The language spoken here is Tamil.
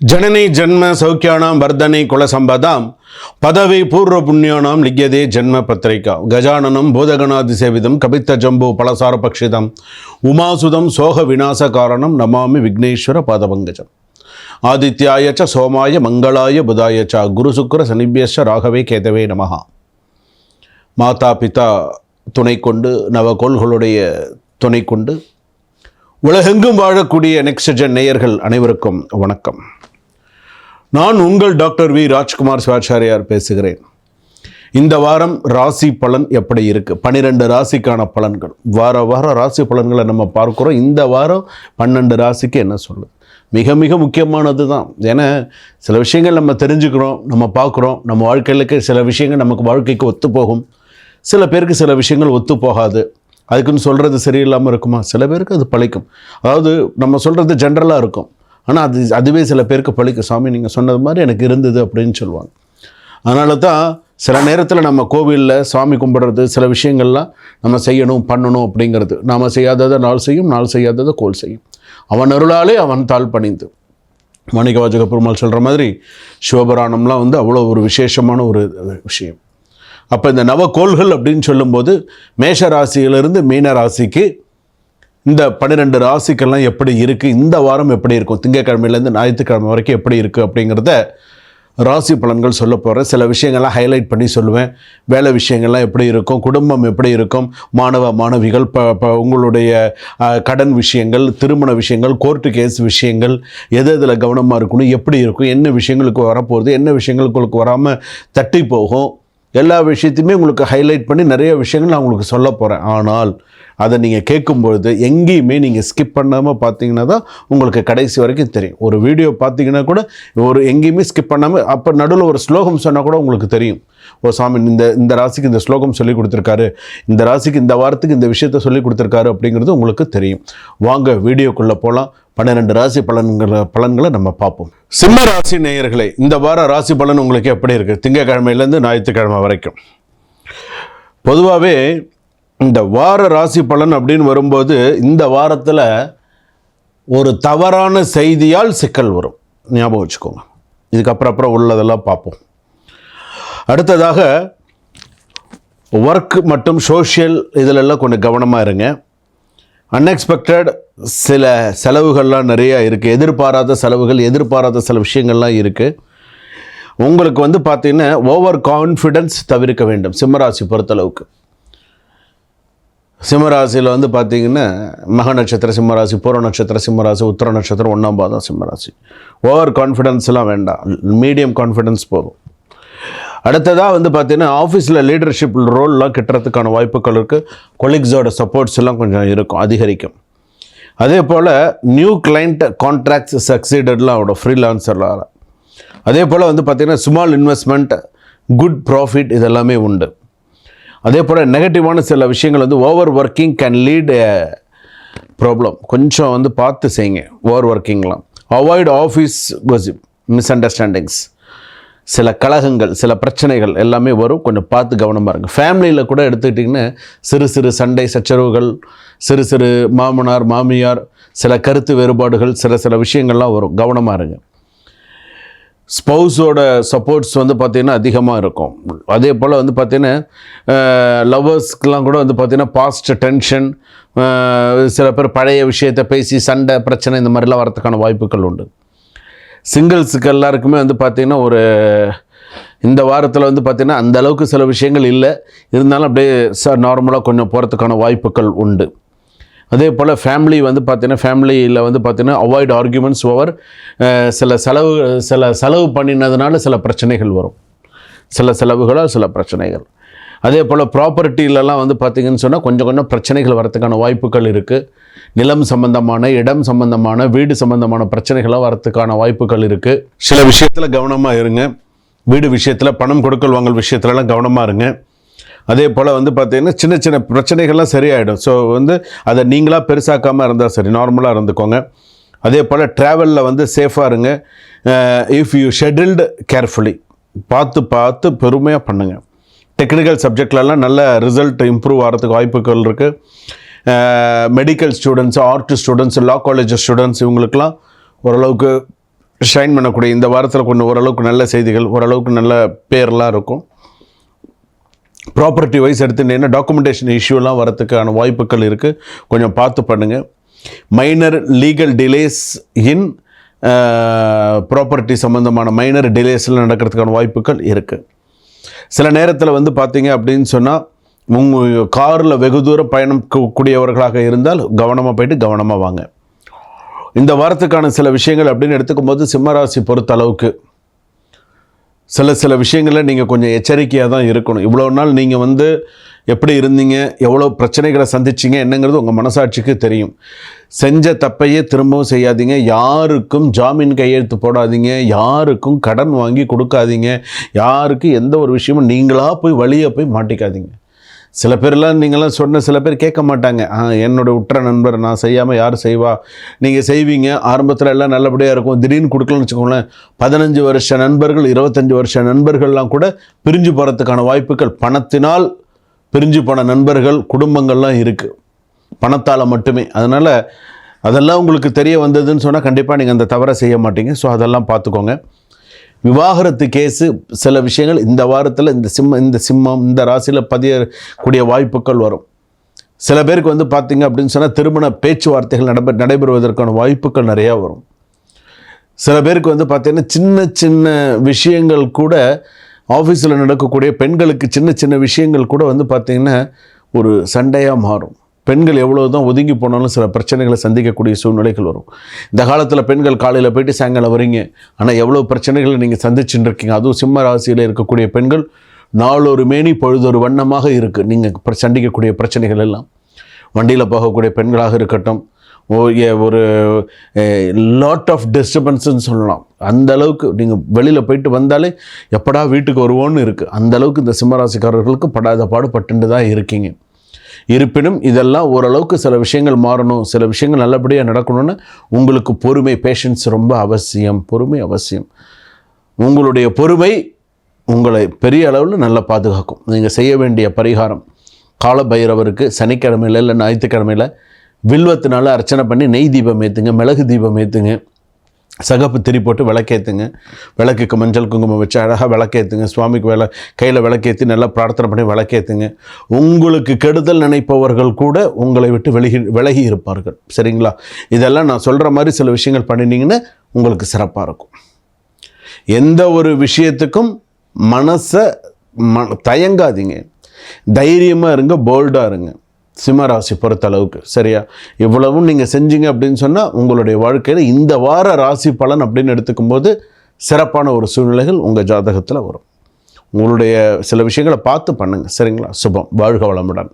जननी जन्म सौख्याणां वर्धने कुलसंपदां पदवी पूर्व पुण्यानां लिख्यते जन्म पत्रिका गजाननं बोधगणादिसेवितं कपित्तजम्बो फलसारपक्षितम् उमासुतं सोह विनाशकारणं नमामि विघ्नेश्वर पादपङ्कजम् आदित्याय च सोमाय मंगलाय बुधाय च गुरुशुक्र शनिभ्यश्च राघवे केतवे नमः माता पिता துணை கொண்டு நவகோள்களுடைய துணை கொண்டு உலகெங்கும் வாழக்கூடிய நெக்ஸ்ட் ஜென் நேயர்கள் அனைவருக்கும் வணக்கம். நான் உங்கள் டாக்டர் வி ராஜ்குமார் சிவாச்சாரியார் பேசுகிறேன். இந்த வாரம் ராசி பலன் எப்படி இருக்குது? 12 ராசிக்கான பலன்கள். வார ராசி பலன்களை நம்ம பார்க்குறோம். இந்த வாரம் 12 ராசிக்கு என்ன சொல்லுது? மிக மிக முக்கியமானது தான். ஏன்னா சில விஷயங்கள் நம்ம தெரிஞ்சுக்கிறோம், நம்ம பார்க்குறோம். நம்ம வாழ்க்கையிலுக்கு சில விஷயங்கள் நமக்கு வாழ்க்கைக்கு ஒத்து போகும், சில பேருக்கு சில விஷயங்கள் ஒத்து போகாது. அதுக்குன்னு சொல்கிறது சரியில்லாமல் இருக்குமா? சில பேருக்கு அது பழிக்கும். அதாவது நம்ம சொல்கிறது ஜென்ரலாக இருக்கும், ஆனால் அதுவே சில பேருக்கு பழிக்கும். சாமி நீங்கள் சொன்னது மாதிரி எனக்கு இருந்தது அப்படின்னு சொல்லுவாங்க. அதனால தான் சில நேரத்தில் நம்ம கோவிலில் சாமி கும்பிட்றது, சில விஷயங்கள்லாம் நம்ம செய்யணும் பண்ணணும் அப்படிங்கிறது. நாம் செய்யாததை நாள் செய்யும், நாள் செய்யாததை கோல் செய்யும். அவன் அருளாலே அவன் தாழ் பணிந்து. மாணிக்கவாசக பெருமாள் சொல்கிற மாதிரி சிவபுராணம்லாம் அவ்வளோ ஒரு விசேஷமான ஒரு விஷயம். அப்போ இந்த நவகோள்கள் அப்படின்னு சொல்லும்போது மேஷ ராசியிலிருந்து மீன ராசிக்கு இந்த 12 ராசிக்கெல்லாம் எப்படி இருக்குது, இந்த வாரம் எப்படி இருக்கும், திங்கட்கிழமையிலேருந்து ஞாயிற்றுக்கிழமை வரைக்கும் எப்படி இருக்குது அப்படிங்கிறத ராசி பலன்கள் சொல்ல போகிறேன். சில விஷயங்கள்லாம் ஹைலைட் பண்ணி சொல்லுவேன். வேலை விஷயங்கள்லாம் எப்படி இருக்கும், குடும்பம் எப்படி இருக்கும், மாணவிகள் உங்களுடைய கடன் விஷயங்கள், திருமண விஷயங்கள், கோர்ட்டு கேஸ் விஷயங்கள், எதில் கவனமாக இருக்கணும், எப்படி இருக்கும், என்ன விஷயங்களுக்கு வரப்போகுது, என்ன விஷயங்களுக்கு வராமல் தட்டி போகும், எல்லா விஷயத்தையுமே உங்களுக்கு ஹைலைட் பண்ணி நிறைய விஷயங்கள் நான் உங்களுக்கு சொல்ல போகிறேன். ஆனால் அதை நீங்கள் கேட்கும்பொழுது எங்கேயுமே நீங்கள் ஸ்கிப் பண்ணாமல் பார்த்தீங்கன்னா தான் உங்களுக்கு கடைசி வரைக்கும் தெரியும். ஒரு வீடியோ பார்த்தீங்கன்னா கூட எங்கேயுமே ஸ்கிப் பண்ணாமல் அப்போ நடுவில் ஒரு ஸ்லோகம் சொன்னால் கூட உங்களுக்கு தெரியும். ஓ சாமி இந்த ராசிக்கு இந்த ஸ்லோகம் சொல்லி கொடுத்துருக்காரு, இந்த ராசிக்கு இந்த வாரத்துக்கு இந்த விஷயத்த சொல்லி கொடுத்துருக்காரு அப்படிங்கிறது உங்களுக்கு தெரியும். வாங்க வீடியோக்குள்ளே போகலாம். 12 ராசி பலன்களை நம்ம பார்ப்போம். சிம்ம ராசி நேயர்களே, இந்த வார ராசி பலன் உங்களுக்கு எப்படி இருக்குது? திங்கட்கிழமையிலேருந்து ஞாயிற்றுக்கிழமை வரைக்கும். பொதுவாகவே இந்த வார ராசி பலன் அப்படின்னு வரும்போது இந்த வாரத்தில் ஒரு தவறான செய்தியால் சிக்கல் வரும், ஞாபகம் வச்சுக்கோங்க. இதுக்கப்புறம் உள்ளதெல்லாம் பார்ப்போம். அடுத்ததாக ஒர்க் மற்றும் சோஷியல் இதிலெல்லாம் கொஞ்சம் கவனமாக இருங்க. அன்எக்ஸ்பெக்டட் சில செலவுகள்லாம் நிறையா இருக்குது. எதிர்பாராத செலவுகள், எதிர்பாராத சில விஷயங்கள்லாம் இருக்குது. உங்களுக்கு பார்த்திங்கன்னா ஓவர் கான்ஃபிடென்ஸ் தவிர்க்க வேண்டும். சிம்மராசி பொறுத்தளவுக்கு சிம்மராசியில் பார்த்திங்கன்னா மக நட்சத்திர சிம்மராசி, பூர நட்சத்திர சிம்மராசி, உத்திர நட்சத்திரம் 1ஆம் பாதம் சிம்மராசி. ஓவர் கான்ஃபிடென்ஸ்லாம் வேண்டாம், மீடியம் கான்ஃபிடென்ஸ் போதும். அடுத்ததாக பார்த்திங்கன்னா ஆஃபீஸில் லீடர்ஷிப் ரோல்லாம் கிட்டுறதுக்கான வாய்ப்புகள் இருக்குது. கொலீக்ஸோட சப்போர்ட்ஸ் எல்லாம் கொஞ்சம் இருக்கும், அதிகரிக்கும். அதே போல் நியூ கிளைண்ட் கான்ட்ராக்ட்ஸ் சக்சீடட்லாம் அவரோட ஃப்ரீலான்சரில். அதே போல் பார்த்திங்கன்னா ஸ்மால் இன்வெஸ்ட்மெண்ட், குட் ப்ராஃபிட் இதெல்லாமே உண்டு. அதே போல் நெகட்டிவான சில விஷயங்கள் over working can lead a problem. கொஞ்சம் பார்த்து செய்யுங்க ஓவர் ஒர்க்கிங்லாம். Avoid office gossip, misunderstandings, சில கலகங்கள், சில பிரச்சனைகள் எல்லாமே வரும். கொஞ்சம் பார்த்து கவனமாக இருங்க. ஃபேமிலியில் கூட எடுத்துக்கிட்டிங்கன்னா சிறு சிறு சண்டை சச்சரவுகள், சிறு சிறு மாமனார் மாமியார், சில கருத்து வேறுபாடுகள், சில விஷயங்கள்லாம் வரும். கவனமாக இருங்க. ஸ்பௌஸோட சப்போர்ட்ஸ் பார்த்திங்கன்னா அதிகமாக இருக்கும். அதே போல் பார்த்திங்கன்னா லவ்வர்ஸ்க்கெலாம் கூட பார்த்திங்கன்னா பாஸ்ட் டென்ஷன், சில பேர் பழைய விஷயத்தை பேசி சண்டை பிரச்சனை இந்த மாதிரிலாம் வரதுக்கான வாய்ப்புகள் உண்டு. சிங்கிள்ஸுக்கு எல்லாருக்குமே பார்த்திங்கன்னா ஒரு இந்த வாரத்தில் பார்த்திங்கன்னா அந்த அளவுக்கு சில விஷயங்கள் இல்லை, இருந்தாலும் அப்படியே நார்மலாக கொஞ்சம் போகிறதுக்கான வாய்ப்புகள் உண்டு. அதே போல் ஃபேமிலி பார்த்திங்கன்னா ஃபேமிலியில் பார்த்திங்கன்னா அவாய்ட் ஆர்கியூமெண்ட்ஸ் ஓவர் சில செலவு பண்ணினதுனால சில பிரச்சனைகள் வரும், சில செலவுகளால் சில பிரச்சனைகள். அதே போல் ப்ராப்பர்ட்டிலலாம் பார்த்திங்கன்னு சொன்னால் கொஞ்சம் பிரச்சனைகள் வரத்துக்கான வாய்ப்புகள் இருக்குது. நிலம் சம்பந்தமான, இடம் சம்பந்தமான, வீடு சம்பந்தமான பிரச்சனைகளாக வரத்துக்கான வாய்ப்புகள் இருக்குது. சில விஷயத்தில் கவனமாக இருங்க. வீடு விஷயத்தில், பணம் கொடுக்கல் வாங்கல் விஷயத்துலலாம் கவனமாக இருங்க. அதே போல் பார்த்திங்கன்னா சின்ன சின்ன பிரச்சனைகள்லாம் சரியாயிடும். ஸோ அதை நீங்களாக பெருசாக்காமல் இருந்தால் சரி, நார்மலாக இருந்துக்கோங்க. அதே போல் ட்ராவலில் சேஃபாக இருங்க. இஃப் யூ ஷெட்யூல்டு கேர்ஃபுல்லி, பார்த்து பொறுமையாக பண்ணுங்கள். டெக்னிக்கல் சப்ஜெக்ட்லலாம் நல்ல ரிசல்ட் இம்ப்ரூவ் ஆகிறதுக்கு வாய்ப்புகள் இருக்குது. மெடிக்கல் ஸ்டூடெண்ட்ஸு, ஆர்ட் ஸ்டூடெண்ட்ஸு, லா காலேஜ் ஸ்டூடெண்ட்ஸ் இவங்களுக்கெல்லாம் ஓரளவுக்கு ஷைன் பண்ணக்கூடிய இந்த வாரத்தில் கொஞ்சம் ஓரளவுக்கு நல்ல செய்திகள், ஓரளவுக்கு நல்ல பேர்லாம் இருக்கும். ப்ராப்பர்ட்டி வைஸ் எடுத்துட்டீங்கன்னா டாக்குமெண்டேஷன் இஷ்யூலாம் வரத்துக்கான வாய்ப்புகள் இருக்குது. கொஞ்சம் பார்த்து பண்ணுங்கள். மைனர் லீகல் டிலேஸ் இன் ப்ராப்பர்ட்டி சம்மந்தமான மைனர் டிலேஸில் நடக்கிறதுக்கான வாய்ப்புகள் இருக்குது. சில நேரத்தில் வந்து பார்த்தீங்க அப்படின்னு சொன்னால் உங்கள் காரில் வெகு தூரம் பயணம் கூடியவர்களாக இருந்தால் கவனமாக போயிட்டு கவனமாக வாங்க. இந்த வாரத்துக்கான சில விஷயங்கள் அப்படின்னு எடுத்துக்கும் போது சிம்மராசி பொறுத்த அளவுக்கு சில விஷயங்களில் நீங்கள் கொஞ்சம் எச்சரிக்கையாக தான் இருக்கணும். இவ்வளோ நாள் நீங்கள் வந்து எப்படி இருந்தீங்க, எவ்வளோ பிரச்சனைகளை சந்திச்சிங்க என்னங்கிறது உங்கள் மனசாட்சிக்கு தெரியும். செஞ்ச தப்பையே திரும்பவும் செய்யாதீங்க. யாருக்கும் ஜாமீன் கையெழுத்து போடாதீங்க. யாருக்கும் கடன் வாங்கி கொடுக்காதீங்க. யாருக்கும் எந்த ஒரு விஷயமும் நீங்களாக போய் வழியை போய் மாட்டிக்காதீங்க. சில பேர்லாம் நீங்களாம் சொன்ன சில பேர் கேட்க மாட்டாங்க. என்னோடய உற்ற நண்பர், நான் செய்யாமல் யார் செய்வா, நீங்கள் செய்வீங்க, ஆரம்பத்தில் எல்லாம் நல்லபடியாக இருக்கும், திடீர்னு கொடுக்கலன்னு வச்சுக்கோங்களேன். 15 வருஷ நண்பர்கள், 25 வருஷ நண்பர்கள்லாம் கூட பிரிஞ்சு போகிறதுக்கான வாய்ப்புகள், பணத்தினால் பிரிஞ்சு போன நண்பர்கள், குடும்பங்கள்லாம் இருக்குது, பணத்தால் மட்டுமே. அதனால் அதெல்லாம் உங்களுக்கு தெரிய வந்ததுன்னு சொன்னால் கண்டிப்பாக நீங்கள் அந்த தவறை செய்ய மாட்டீங்க. ஸோ அதெல்லாம் பார்த்துக்கோங்க. விவாகரத்து கேஸு சில விஷயங்கள் இந்த வாரத்தில் இந்த சிம்மம் இந்த ராசியில் பதியக்கூடிய வாய்ப்புகள் வரும். சில பேருக்கு வந்து பார்த்திங்க அப்படின்னு சொன்னால் திருமண பேச்சுவார்த்தைகள் நடைபெறுவதற்கான வாய்ப்புகள் நிறையா வரும். சில பேருக்கு வந்து பார்த்திங்கன்னா சின்ன சின்ன விஷயங்கள் கூட ஆஃபீஸில் நடக்கக்கூடிய பெண்களுக்கு சின்ன சின்ன விஷயங்கள் கூட வந்து பார்த்திங்கன்னா ஒரு சண்டையாக மாறும். பெண்கள் எவ்வளோ தான் ஒதுங்கி போனாலும் சில பிரச்சனைகளை சந்திக்கக்கூடிய சூழ்நிலைகள் வரும். இந்த காலத்தில் பெண்கள் காலையில் போயிட்டு சாயங்காலம் வரீங்க, ஆனால் எவ்வளோ பிரச்சனைகளை நீங்கள் சந்திச்சுட்டு இருக்கீங்க. அதுவும் சிம்ம ராசியில் இருக்கக்கூடிய பெண்கள் நாளொரு மேனி பொழுதொரு வண்ணமாக இருக்குது. நீங்கள் சந்திக்கக்கூடிய பிரச்சனைகள் எல்லாம் வண்டியில் போகக்கூடிய பெண்களாக இருக்கட்டும், ஒரு லாட் ஆஃப் டிஸ்டர்பன்ஸ்ன்னு சொல்லலாம். அந்த அளவுக்கு நீங்கள் வெளியில் போயிட்டு வந்தாலே எப்படா வீட்டுக்கு வருவோன்னு இருக்குது. அந்தளவுக்கு இந்த சிம்மராசிக்காரர்களுக்கு படாத பாடுபட்டு தான் இருக்கீங்க. இருப்பினும் இதெல்லாம் ஓரளவுக்கு சில விஷயங்கள் மாறணும், சில விஷயங்கள் நல்லபடியாக நடக்கணும்னு உங்களுக்கு பொறுமை, பேஷன்ஸ் ரொம்ப அவசியம். பொறுமை அவசியம். உங்களுடைய பொறுமை உங்களை பெரிய அளவில் நல்லா பாதுகாக்கும். நீங்கள் செய்ய வேண்டிய பரிகாரம், கால பைரவருக்கு சனிக்கிழமையில் இல்லை ஞாயிற்றுக்கிழமையில் வில்வத்தினால அர்ச்சனை பண்ணி நெய் தீபம் ஏற்றுங்க, மிளகு தீபம் ஏற்றுங்க, சகப்பு திரி போட்டு விளக்கேற்றுங்க. விளக்குக்கு மஞ்சள் குங்குமம் வச்சு அழகாக விளக்கேற்றுங்க. சுவாமிக்கு கையில் விளக்கேற்றி நல்லா பிரார்த்தனை பண்ணி விளக்கேற்றுங்க. உங்களுக்கு கெடுதல் நினைப்பவர்கள் கூட உங்களை விட்டு விலகி இருப்பார்கள். சரிங்களா? இதெல்லாம் நான் சொல்கிற மாதிரி சில விஷயங்கள் பண்ணினீங்கன்னா உங்களுக்கு சிறப்பாக இருக்கும். எந்த ஒரு விஷயத்துக்கும் மனசை தயங்காதீங்க, தைரியமாக இருங்க, போல்டாக இருங்க. சிம்மராசி பொறுத்த அளவுக்கு சரியா? இவ்வளவும் நீங்கள் செஞ்சீங்க அப்படின்னு சொன்னால் உங்களுடைய வாழ்க்கையில் இந்த வார ராசி பலன் அப்படின்னு எடுத்துக்கும் போது சிறப்பான ஒரு சூழ்நிலைகள் உங்கள் ஜாதகத்தில் வரும். உங்களுடைய சில விஷயங்களை பார்த்து பண்ணுங்கள். சரிங்களா? சுபம். வாழ்க வளமுடன்.